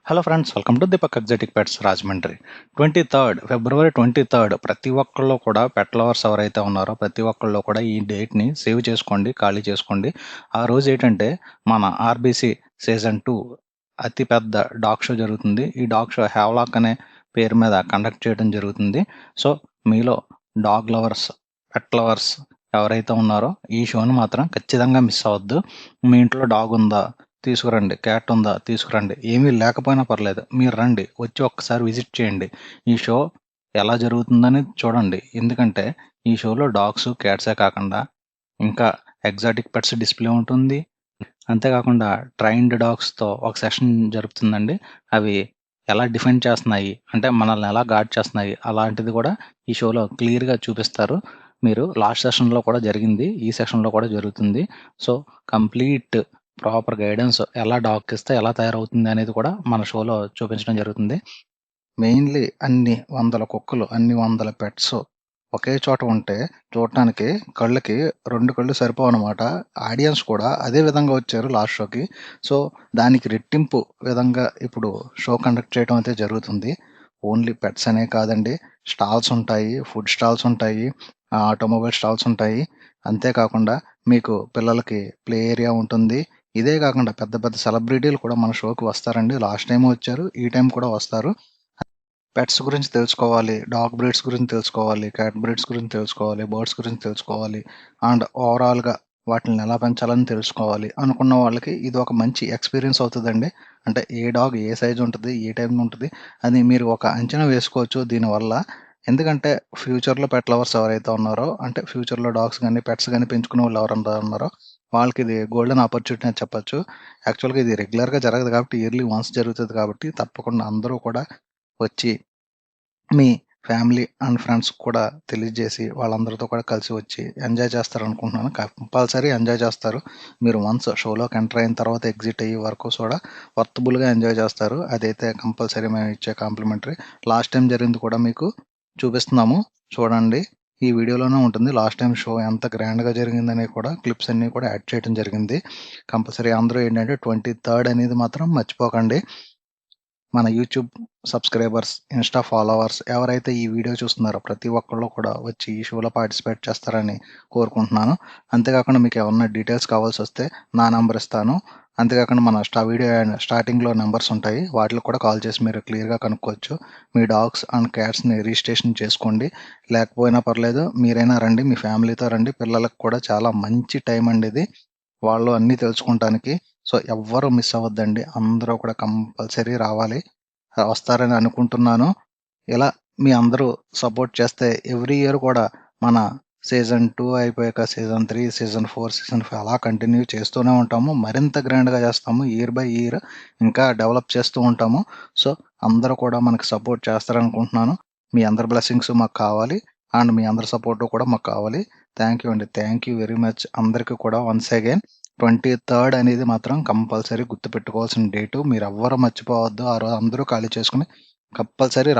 Hello friends, welcome to Deepak exotic pets Rajahmundry. 23 ఫిబ్రవరి 23 ప్రతి ఒక్కళ్ళు కూడా పెట్ లవర్స్ ఎవరైతే ఉన్నారో ప్రతి ఒక్కళ్ళు కూడా ఈ డేట్‌ని సేవ్ చేసుకోండి, ఖాళీ చేసుకోండి. ఆ రోజు ఏంటంటే మన ఆర్‌బీసీ సీజన్ 2 అతి పెద్ద డాగ్ షో జరుగుతుంది. ఈ డాగ్ షో 'హ్యావ్లాక్' అనే పేరు మీద కండక్ట్ చేయడం జరుగుతుంది. సో, మీలో డాగ్ లవర్స్, పెట్ లవర్స్ ఎవరైతే ఉన్నారో ఈ షోని మాత్రం ఖచ్చితంగా మిస్ అవ్వద్దు. మీ ఇంట్లో డాగ్ ఉందా? తీసుకురండి. క్యాట్ ఉందా? తీసుకురండి. ఏమీ లేకపోయినా పర్లేదు. మీరు రండి. వచ్చి ఒక్కసారి విజిట్ చేయండి. ఈ షో ఎలా జరుగుతుందని చూడండి. ఎందుకంటే ఈ షోలో డాగ్స్, క్యాట్సే కాకుండా ఇంకా ఎగ్జాటిక్ పెట్స్ డిస్‌ప్లే ఉంటుంది. అంతేకాకుండా ట్రైన్డ్ డాగ్స్‌తో ఒక సెషన్ జరుగుతుందండి. అవి ఎలా డిఫెండ్ చేస్తున్నాయి, అంటే మనల్ని ఎలా గార్డ్ చేస్తున్నాయి, అలాంటిది కూడా ఈ షోలో క్లియర్‌గా చూపిస్తారు. మీరు లాస్ట్ సెషన్‌లో కూడా జరిగింది. ఈ సెషన్‌లో కూడా జరుగుతుంది. సో, కంప్లీట్ ప్రాపర్ గైడెన్స్ ఎలా డాగ్‌కిస్తే ఎలా తయారవుతుంది అనేది కూడా మన షోలో చూపించడం జరుగుతుంది. మెయిన్‌లీ అన్ని వందల కుక్కలు, అన్ని వందల పెట్స్ ఒకే చోట ఉంటే చూడటానికి కళ్ళకి 2 కళ్ళు సరిపోవనమాట. ఆడియన్స్ కూడా అదే విధంగా వచ్చారు లాస్ట్ షోకి. సో, దానికి రెట్టింపు విధంగా ఇప్పుడు షో కండక్ట్ చేయడం అయితే జరుగుతుంది. ఓన్లీ పెట్స్ అనే కాదండి. స్టాల్స్ ఉంటాయి. ఫుడ్ స్టాల్స్ ఉంటాయి. ఆటోమొబైల్ స్టాల్స్ ఉంటాయి. అంతేకాకుండా మీకు పిల్లలకి ప్లే ఏరియా ఉంటుంది. ఇదే కాకుండా పెద్ద పెద్ద సెలబ్రిటీలు కూడా మన షోకి వస్తారండి. లాస్ట్ టైము వచ్చారు. ఈ టైం కూడా వస్తారు. పెట్స్ గురించి తెలుసుకోవాలి. డాగ్ బ్రీడ్స్ గురించి తెలుసుకోవాలి. క్యాట్ బ్రీడ్స్ గురించి తెలుసుకోవాలి. బర్డ్స్ గురించి తెలుసుకోవాలి. అండ్ ఓవరాల్‌గా వాటిల్ని ఎలా పెంచాలని తెలుసుకోవాలి అనుకున్న వాళ్ళకి ఇది ఒక మంచి ఎక్స్‌పీరియన్స్ అవుతదండి. అంటే ఏ డాగ్ ఏ సైజ్ ఉంటది, ఏ టైంలో ఉంటది అని మీరు ఒక అంచనా వేసుకోవచ్చు దీనివల్ల. ఎందుకంటే ఫ్యూచర్‌లో పెట్ లవర్స్ ఎవరైతే ఉన్నారో, అంటే ఫ్యూచర్‌లో డాగ్స్ గాని, పెట్స్ గాని పెంచుకునేవాళ్ళు ఎవరైనా ఉన్నారో వాళ్ళకి ఇది గోల్డెన్ ఆపర్చునిటీ అని చెప్పొచ్చు. యాక్చువల్‌గా ఇది రెగ్యులర్‌గా జరగదు కాబట్టి ఇయర్లీ వన్స్ జరుగుతది కాబట్టి తప్పకుండా అందరూ కూడా వచ్చి మీ ఫ్యామిలీ అండ్ ఫ్రెండ్స్‌కి కూడా తెలియజేసి, వాళ్ళందరితో కూడా కలిసి వచ్చి ఎంజాయ్ చేస్తారనుకుంటున్నాను. కంపల్సరీ ఎంజాయ్ చేస్తారు. మీరు వన్స్ షోలోకి ఎంటర్ అయిన తర్వాత ఎగ్జిట్ అయ్యే వరకు కూడా వర్తబుల్‌గా ఎంజాయ్ చేస్తారు. అదైతే కంపల్సరీ మేము ఇచ్చే కాంప్లిమెంటరీ. లాస్ట్ టైమ్ జరిగింది కూడా మీకు చూపిస్తున్నాము. చూడండి. ఈ వీడియోలోనే ఉంటుంది. లాస్ట్ టైమ్ షో ఎంత గ్రాండ్‌గా జరిగిందనేవి కూడా క్లిప్స్ అన్నీ కూడా యాడ్ చేయడం జరిగింది. కంపల్సరీ అందరూ ఏంటంటే 23 అనేది మాత్రం మర్చిపోకండి. మన యూట్యూబ్ సబ్స్క్రైబర్స్, ఇన్‌స్టా ఫాలోవర్స్ ఎవరైతే ఈ వీడియో చూస్తున్నారో ప్రతి ఒక్కళ్ళు కూడా వచ్చి ఈ షోలో పార్టిసిపేట్ చేస్తారని కోరుకుంటున్నాను. అంతేకాకుండా మీకేమన్నా డీటెయిల్స్ కావాల్సొస్తే నా నంబర్ ఇస్తాను. అంతేకాకుండా మన వీడియో స్టార్టింగ్‌లో నంబర్స్ ఉంటాయి. వాటిలకి కూడా కాల్ చేసి మీరు క్లియర్‌గా కనుక్కోవచ్చు. మీ డాగ్స్ అండ్ క్యాట్స్‌ని రిజిస్ట్రేషన్ చేసుకోండి. లేకపోయినా పర్లేదు. మీరైనా రండి. మీ ఫ్యామిలీతో రండి. పిల్లలకి కూడా చాలా మంచి టైం అండి ఇది. వాళ్ళు అన్నీ తెలుసుకుంటానికి. సో, ఎవ్వరు మిస్ అవ్వద్దండి. అందరూ కూడా కంపల్సరీ రావాలి. వస్తారని అనుకుంటున్నాను. ఇలా మీ అందరూ సపోర్ట్ చేస్తే ఎవ్రీ ఇయర్ కూడా మన సీజన్ 2 అయిపోయాక సీజన్ 3, సీజన్ 4, సీజన్ 5 అలా కంటిన్యూ చేస్తూనే ఉంటాము. మరింత గ్రాండ్‌గా చేస్తాము. ఇయర్ బై ఇయర్ ఇంకా డెవలప్ చేస్తూ ఉంటాము. సో, అందరూ కూడా మనకు సపోర్ట్ చేస్తారనుకుంటున్నాను. మీ అందరి బ్లెస్సింగ్స్ మాకు కావాలి. అండ్ మీ అందరి సపోర్టు కూడా మాకు కావాలి. థాంక్ యూ అండి. థాంక్ యూ వెరీ మచ్ అందరికి కూడా వన్స్ అగైన్. 23 అనేది మాత్రం కంపల్సరీ గుర్తుపెట్టుకోవాల్సిన డేటు. మీరెవ్వరు మర్చిపోవద్దు. ఆ రోజు అందరూ ఖాళీ చేసుకొని కంపల్సరీ